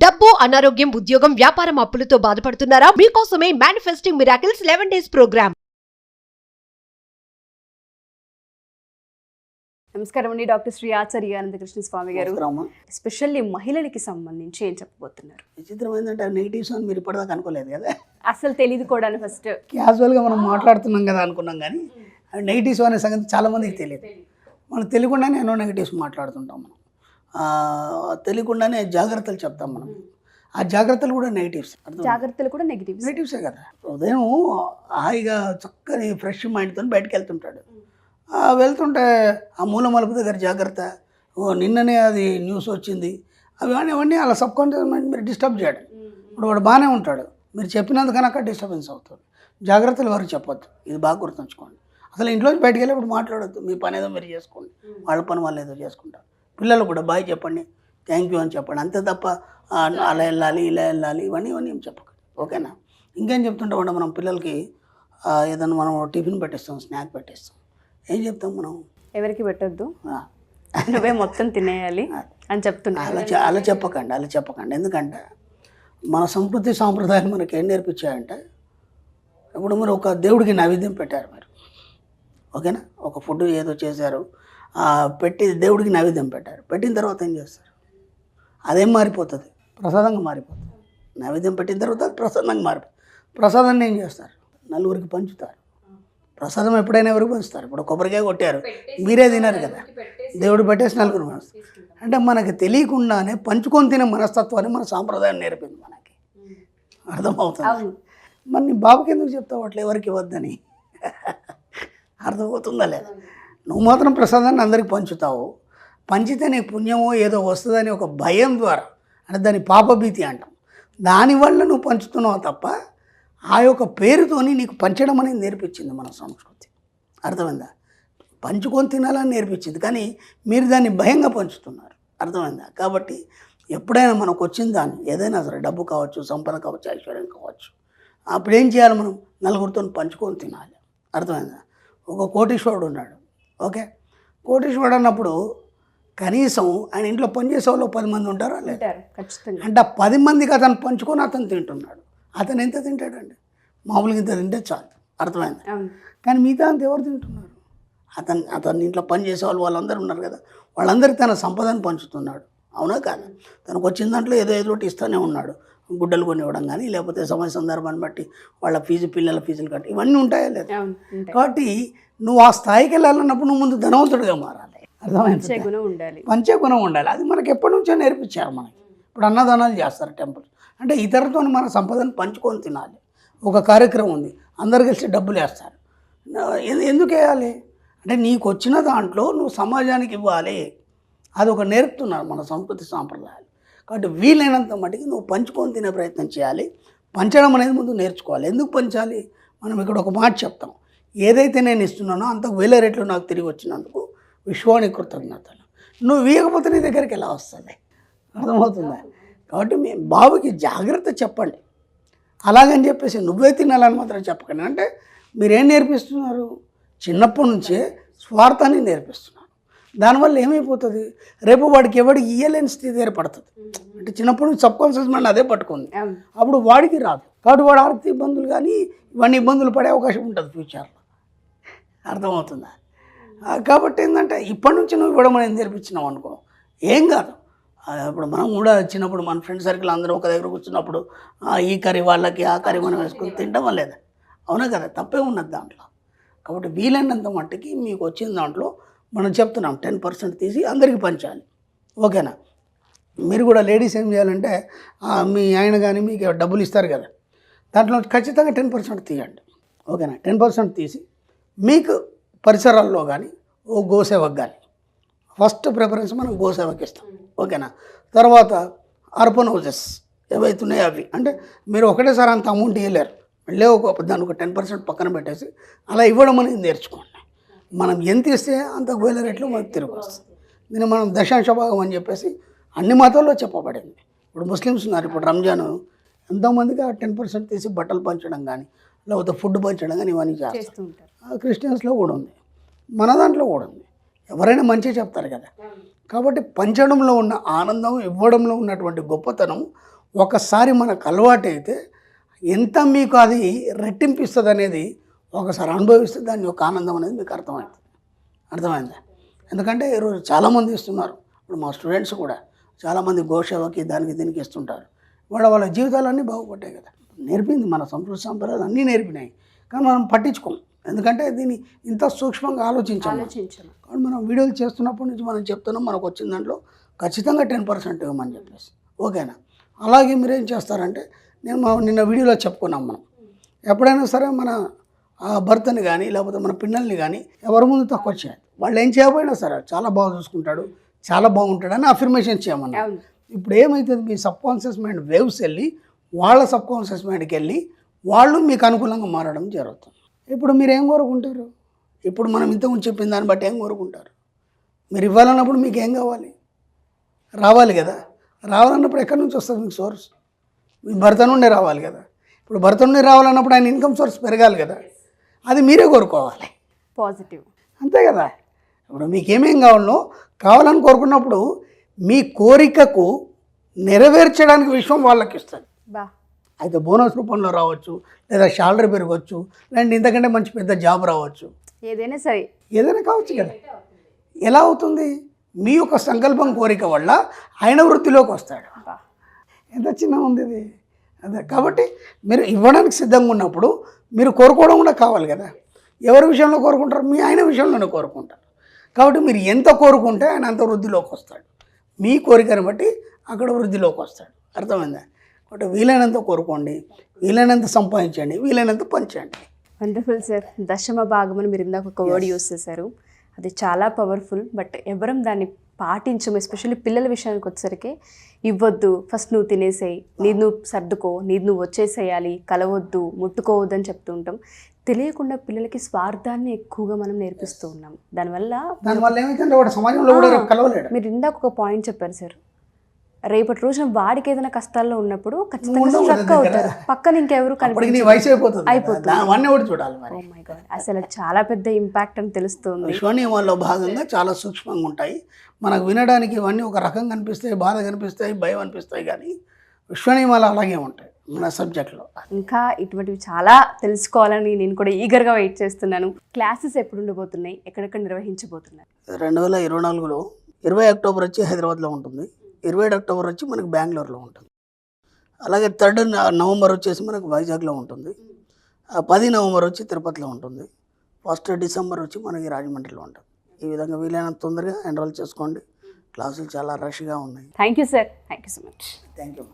డబ్బు, అనారోగ్యం, ఉద్యోగం, వ్యాపారం అప్పులతో బాధపడుతున్నారా? మీకోసమే మేనిఫెస్టింగ్ మిరాకిల్స్ 11 days ప్రోగ్రామ్. నమస్కారం అండి. డాక్టర్ శ్రీ ఆచార్య అనంతకృష్ణ స్వామి గారు. ఎస్పెషల్లీ మహిళలకి సంబంధించి ఏం చెప్పబోతున్నారు? విచిత్రం ఏంటంటే నెగిటివ్స్ అని మీరు ఇప్పటిదాకా అనుకోలేదు కదా, అసలు తెలియదు కూడా. ఫస్ట్ క్యాజువల్గా మనం మాట్లాడుతున్నాం కదా అనుకున్నాం, కానీ నెగిటివ్స్ అనే సంగతి చాలామందికి తెలియదు. మనం తెలియకుండానే ఎన్నో నెగిటివ్స్ మాట్లాడుతుంటాం. మనం తెలియకుండానే జాగ్రత్తలు చెప్తాం. మనం ఆ జాగ్రత్తలు కూడా నెగిటివ్స్. జాగ్రత్తలు కూడా నెగిటివ్సే కదా. ఉదయం హాయిగా చక్కని ఫ్రెష్ మైండ్తో బయటకు వెళ్తుంటాడు. వెళ్తుంటే ఆ మూల మలుపు దగ్గర జాగ్రత్త, నిన్ననే అది న్యూస్ వచ్చింది, అవన్నీ అలా సబ్ కాన్షియస్ మైండ్ మీరు డిస్టర్బ్ చేయడం. ఇప్పుడు వాడు బాగానే ఉంటాడు, మీరు చెప్పినందుకన్నా అక్కడ డిస్టర్బెన్స్ అవుతుంది. జాగ్రత్తలు ఎవరు చెప్పొద్దు, ఇది బాగా గుర్తుంచుకోండి. అసలు ఇంట్లోంచి బయటకు వెళ్ళేప్పుడు మాట్లాడొద్దు, మీ పని ఏదో మీరు చేసుకోండి, వాళ్ళ పని వాళ్ళు ఏదో చేసుకుంటారు. పిల్లలు కూడా బాయ్ చెప్పండి, థ్యాంక్ యూ అని చెప్పండి, అంతే తప్ప అలా వెళ్ళాలి ఇలా వెళ్ళాలి ఇవన్నీ ఏం చెప్పకండి. ఓకేనా? ఇంకేం చెప్తుంటామంటే మనం పిల్లలకి ఏదైనా మనం టిఫిన్ పెట్టిస్తాం, స్నాక్ పెట్టిస్తాం, ఏం చెప్తాం మనం? ఎవరికి పెట్టొద్దు, నువ్వే మొత్తం తినేయాలి అని చెప్తున్నా. అలా చెప్పకండి. ఎందుకంటే మన సంస్కృతి సాంప్రదాయాలు మనకి ఏం నేర్పించాయంటే, ఇప్పుడు మీరు ఒక దేవుడికి నైవేద్యం పెట్టారు మీరు, ఓకేనా? ఒక ఫుడ్ ఏదో చేశారు, పెట్టి దేవుడికి నైవేద్యం పెట్టారు. పెట్టిన తర్వాత ఏం చేస్తారు? అదేం మారిపోతుంది, ప్రసాదంగా మారిపోతుంది. నైవేద్యం పెట్టిన తర్వాత అది ప్రసాదంగా మారిపోతుంది. ప్రసాదాన్ని ఏం చేస్తారు? నలుగురికి పంచుతారు. ప్రసాదం ఎప్పుడైనా ఎవరికి పంచుతారు. ఇప్పుడు కొబ్బరికాయ కొట్టారు, మీరే తినారు కదా, దేవుడు పెట్టేసి నలుగురు పంచుతారు. అంటే మనకి తెలియకుండానే పంచుకొని తినే మనస్తత్వాన్ని మన సాంప్రదాయం నేర్పింది మనకి. అర్థమవుతుంది? మరి నీ బాబుకి ఎందుకు చెప్తావు అట్లా ఎవరికి ఇవ్వద్దని? అర్థమవుతుందా లేదా? నువ్వు మాత్రం ప్రసాదాన్ని అందరికి పంచుతావు. పంచితే నీకు పుణ్యమో ఏదో వస్తుందని ఒక భయం ద్వారా, అంటే దాన్ని పాపభీతి అంటాం, దానివల్ల నువ్వు పంచుతున్నావు తప్ప ఆ యొక్క పేరుతోని నీకు పంచడం అనేది నేర్పించింది మన సంస్కృతి. అర్థమైందా? పంచుకొని తినాలని నేర్పించింది, కానీ మీరు దాన్ని భయంగా పంచుతున్నారు. అర్థమైందా? కాబట్టి ఎప్పుడైనా మనకు వచ్చిన దాన్ని, ఏదైనా సరే, డబ్బు కావచ్చు, సంపద కావచ్చు, ఐశ్వర్యం కావచ్చు, అప్పుడు ఏం చేయాలి? మనం నలుగురితో పంచుకొని తినాలి. అర్థమైందా? ఒక కోటీశ్వరుడు ఉన్నాడు, ఓకే? కోటీశ్వరుడు అన్నప్పుడు కనీసం ఆయన ఇంట్లో పనిచేసే వాళ్ళు 10 మంది ఉంటారా లేదా? అంటే ఆ 10 మందికి అతను పంచుకొని అతను తింటున్నాడు. అతను ఎంత తింటాడండి? మామూలుగా ఇంత తింటే చాలు. అర్థమైంది? కానీ మిగతా అంత ఎవరు తింటున్నారు? అతని ఇంట్లో పని చేసే వాళ్ళందరూ ఉన్నారు కదా, వాళ్ళందరికీ తన సంపదను పంచుతున్నాడు. అవునా కాదు? తనకు వచ్చిన దాంట్లో ఏదో ఒకటి ఇస్తూనే ఉన్నాడు. గుడ్డలు కొని ఇవ్వడం కానీ, లేకపోతే సమయ సందర్భాన్ని బట్టి వాళ్ళ పిల్లల ఫీజులు కట్టి, ఇవన్నీ ఉంటాయా లేదా? కాబట్టి నువ్వు ఆ స్థాయికి వెళ్ళాలన్నప్పుడు నువ్వు ముందు ధనవంతుడిగా మారాలి. అర్థమైంది? పంచే గుణం ఉండాలి. అది మనకి ఎప్పటి నుంచో నేర్పించారు మనకి. ఇప్పుడు అన్నదానాలు చేస్తారు టెంపుల్, అంటే ఇతరులతో మన సంపదను పంచుకొని తినాలి. ఒక కార్యక్రమం ఉంది, అందరు కలిసి డబ్బులు వేస్తారు. ఎందుకు వేయాలి అంటే, నీకు వచ్చిన దాంట్లో నువ్వు సమాజానికి ఇవ్వాలి. అది ఒక నేర్పుతున్నారు మన సంస్కృతి సాంప్రదాయాలు. కాబట్టి వీలైనంత మటుకు నువ్వు పంచుకొని తినే ప్రయత్నం చేయాలి. పంచడం అనేది ముందు నేర్చుకోవాలి. ఎందుకు పంచాలి? మనం ఇక్కడ ఒక మాట చెప్తాం, ఏదైతే నేను ఇస్తున్నానో అంతకు 1000 రెట్లు నాకు తిరిగి వచ్చినందుకు విశ్వానికి కృతజ్ఞతలు. నువ్వు వీయకపోతే నీ దగ్గరికి ఎలా వస్తుంది? అర్థమవుతుందా? కాబట్టి మీ బాబుకి జాగ్రత్త చెప్పండి. అలాగని చెప్పేసి నువ్వే తినాలని మాత్రం చెప్పకండి. అంటే మీరేం నేర్పిస్తున్నారు? చిన్నప్పటి నుంచే స్వార్థాన్ని నేర్పిస్తున్నారు. దానివల్ల ఏమైపోతుంది? రేపు వాడికి ఎవడికి ఇయ్యలేని స్థితి ఏర్పడుతుంది. అంటే చిన్నప్పటి నుంచి సబ్ కాన్షియస్ మైండ్ అదే పట్టుకుంది, అప్పుడు వాడికి రాదు. కాబట్టి వాడు ఆర్థిక ఇబ్బందులు కానీ ఇవన్నీ ఇబ్బందులు పడే అవకాశం ఉంటుంది ఫ్యూచర్లో. అర్థమవుతుందా? కాబట్టి ఏంటంటే ఇప్పటి నుంచి నువ్వు ఇవ్వడం అనేది నేర్పించినావు అనుకో, ఏం కాదు. ఇప్పుడు మనం కూడా చిన్నప్పుడు మన ఫ్రెండ్ సర్కిల్ అందరూ ఒక దగ్గర కూర్చున్నప్పుడు ఈ కర్రీ వాళ్ళకి, ఆ కర్రీ మనం వేసుకొని తింటామా లేదా? అవునా కదా? తప్పే ఉన్నది దాంట్లో. కాబట్టి వీలైనంత మట్టుకి మీకు వచ్చిన దాంట్లో మనం చెప్తున్నాం 10% తీసి అందరికీ పంచాలి. ఓకేనా? మీరు కూడా లేడీస్ ఏం చేయాలంటే, మీ ఆయన కానీ మీకు డబ్బులు ఇస్తారు కదా, దాంట్లో ఖచ్చితంగా 10% తీయండి. ఓకేనా? 10% తీసి మీకు పరిసరాల్లో కానీ ఓ గోసేవకు కానీ, ఫస్ట్ ప్రిఫరెన్స్ మనం గోసేవకి ఇస్తాం. ఓకేనా? తర్వాత అర్బన్ హౌజెస్ ఏవైతున్నాయో అవి, అంటే మీరు ఒకటేసారి అంత అమౌంట్ ఇవ్వలేరు, మళ్ళీ దానికి ఒక 10% పక్కన పెట్టేసి అలా ఇవ్వడం అనేది నేర్చుకోండి. మనం ఎంత ఇస్తే అంత 1000 రెట్లు మనకు తిరిగి వస్తుంది. దీన్ని మనం దశాంశ భాగం అని చెప్పేసి అన్ని మతాల్లో చెప్పబడింది. ఇప్పుడు ముస్లిమ్స్ ఉన్నారు, ఇప్పుడు రంజాన్ ఎంతోమందికి ఆ 10% తీసి బట్టలు పంచడం కానీ, లేకపోతే ఫుడ్ పంచడం కానీ ఇవన్నీ చేస్తారు. క్రిస్టియన్స్లో కూడా ఉంది, మన దాంట్లో కూడా ఉంది. ఎవరైనా మంచిగా చెప్తారు కదా. కాబట్టి పంచడంలో ఉన్న ఆనందం, ఇవ్వడంలో ఉన్నటువంటి గొప్పతనం ఒకసారి మనకు అలవాటైతే ఎంత మీకు అది రెట్టింపిస్తుంది అనేది ఒకసారి అనుభవిస్తే దాని యొక్క ఆనందం అనేది మీకు అర్థమైందా? ఎందుకంటే ఈరోజు చాలామంది ఇస్తున్నారు. ఇప్పుడు మా స్టూడెంట్స్ కూడా చాలామంది గోసేవకి దానికి దీనికి ఇస్తుంటారు. వాళ్ళ జీవితాలన్నీ బాగుపడ్డాయి కదా. నేర్పింది మన సంస్కృతి సంప్రదాయాలు అన్నీ నేర్పినాయి, కానీ మనం పట్టించుకోం. ఎందుకంటే దీన్ని ఇంత సూక్ష్మంగా ఆలోచించాము. కాబట్టి మనం వీడియోలు చేస్తున్నప్పటి నుంచి మనం చెప్తున్నాం, మనకు వచ్చిన దాంట్లో ఖచ్చితంగా 10% ఇవ్వమని చెప్పేసి. ఓకేనా? అలాగే మీరు ఏం చేస్తారంటే, నిన్న వీడియోలో చెప్పుకున్నాం, మనం ఎప్పుడైనా సరే మన భర్తని కానీ లేకపోతే మన పిల్లల్ని కానీ ఎవరి ముందు తక్కువ చేయాలి. వాళ్ళు ఏం చేయకపోయినా సరే చాలా బాగా చూసుకుంటాడు, చాలా బాగుంటాడు అని అఫర్మేషన్ చేయమన్నా. ఇప్పుడు ఏమవుతుంది, మీ సబ్ కాన్షియస్ మైండ్ వేవ్స్ వెళ్ళి వాళ్ళ సబ్ కాన్షియస్ మైండ్కి వెళ్ళి వాళ్ళు మీకు అనుకూలంగా మారడం జరుగుతుంది. ఇప్పుడు మీరు ఏం కోరుకుంటారు? ఇప్పుడు మనం ఇంతకుముందు చెప్పిన దాన్ని బట్టి ఏం కోరుకుంటారు? మీరు ఇవ్వాలన్నప్పుడు మీకు ఏం కావాలి? రావాలి కదా. రావాలన్నప్పుడు ఎక్కడి నుంచి వస్తుంది మీకు సోర్స్? మీ భర్త నుండే రావాలి కదా. ఇప్పుడు భర్త నుండి రావాలన్నప్పుడు ఆయన ఇన్కమ్ సోర్స్ పెరగాలి కదా. అది మీరే కోరుకోవాలి. పాజిటివ్, అంతే కదా. ఇప్పుడు మీకేమేం కావాలని కోరుకున్నప్పుడు మీ కోరికకు నెరవేర్చడానికి విశ్వం వాళ్ళకి ఇస్తుంది. అయితే బోనస్ రూపంలో రావచ్చు, లేదా శాలరీ పెరగవచ్చు, లేదంటే ఇంతకంటే మంచి పెద్ద జాబ్ రావచ్చు, ఏదైనా సరే, ఏదైనా కావచ్చు కదా. ఎలా అవుతుంది? మీ యొక్క సంకల్పం, కోరిక వల్ల ఆయన వృత్తిలోకి వస్తాడు. ఎంత చిన్న ఉంది ఇది. అదే కాబట్టి మీరు ఇవ్వడానికి సిద్ధంగా ఉన్నప్పుడు మీరు కోరుకోవడం కూడా కావాలి కదా. ఎవరి విషయంలో కోరుకుంటారు? మీ ఆయన విషయంలోనే కోరుకుంటారు. కాబట్టి మీరు ఎంత కోరుకుంటే ఆయన అంత వృద్ధిలోకి వస్తాడు. మీ కోరికను బట్టి అక్కడ వృద్ధిలోకి వస్తాడు. అర్థమైందా? కాబట్టి వీలైనంత కోరుకోండి, వీలైనంత సంపాదించండి, వీలైనంత పంచండి. Wonderful sir. దశమ భాగం అని మీరు ఇందాక ఒక వర్డ్ యూస్ చేశారు, అది చాలా పవర్ఫుల్. బట్ ఎవరం దాన్ని పాటించము. ఎస్పెషల్లీ పిల్లల విషయానికి వచ్చేసరికి ఇవ్వద్దు, ఫస్ట్ నువ్వు తినేసేయి, నీది నువ్వు సర్దుకో, నీది నువ్వు వచ్చేసేయాలి, కలవద్దు, ముట్టుకోవద్దు అని చెప్తూ ఉంటాం. తెలియకుండా పిల్లలకి స్వార్థాన్ని ఎక్కువగా మనం నేర్పిస్తూ ఉన్నాం. దానివల్ల ఏమైందంటే వాడు సమాజంలో కూడా కలవలేడు. మీరు ఇందాక ఒక పాయింట్ చెప్పారు సార్, రేపటి రోజున వాడికి ఏదైనా కష్టాల్లో ఉన్నప్పుడు ఖచ్చితంగా స్ట్రక్ అవుతారు, పక్కన ఇంకెవరు అయిపోతుంది. Oh my God, అసలు చాలా పెద్ద ఇంపాక్ట్ అని తెలుస్తుంది. విశ్వనియమాల్లో భాగంగా చాలా సూక్ష్మంగా ఉంటాయి. మనకు వినడానికి ఇవన్నీ ఒక రకంగా అనిపిస్తాయి, బాధ కనిపిస్తాయి, భయం అనిపిస్తాయి, కానీ విశ్వనియమాలు అలాగే ఉంటాయి మన సబ్జెక్ట్లో. ఇంకా ఇటువంటివి చాలా తెలుసుకోవాలని నేను కూడా ఈగర్గా వెయిట్ చేస్తున్నాను. క్లాసెస్ ఎప్పుడు ఉండబోతున్నాయి, ఎక్కడెక్కడ నిర్వహించబోతున్నారు? 2024లో 20 అక్టోబర్ వచ్చి హైదరాబాద్లో ఉంటుంది, 27 అక్టోబర్ వచ్చి మనకు బెంగళూరులో ఉంటుంది. అలాగే 3 నవంబర్ వచ్చేసి మనకు వైజాగ్లో ఉంటుంది, 10 నవంబర్ వచ్చి తిరుపతిలో ఉంటుంది, 1 డిసెంబర్ వచ్చి మనకి రాజమండ్రిలో ఉంటుంది. ఈ విధంగా వీలైనంత తొందరగా ఎన్రోల్ చేసుకోండి. క్లాసులు చాలా రష్గా ఉన్నాయి. Thank you sir, thank you so much. Thank you.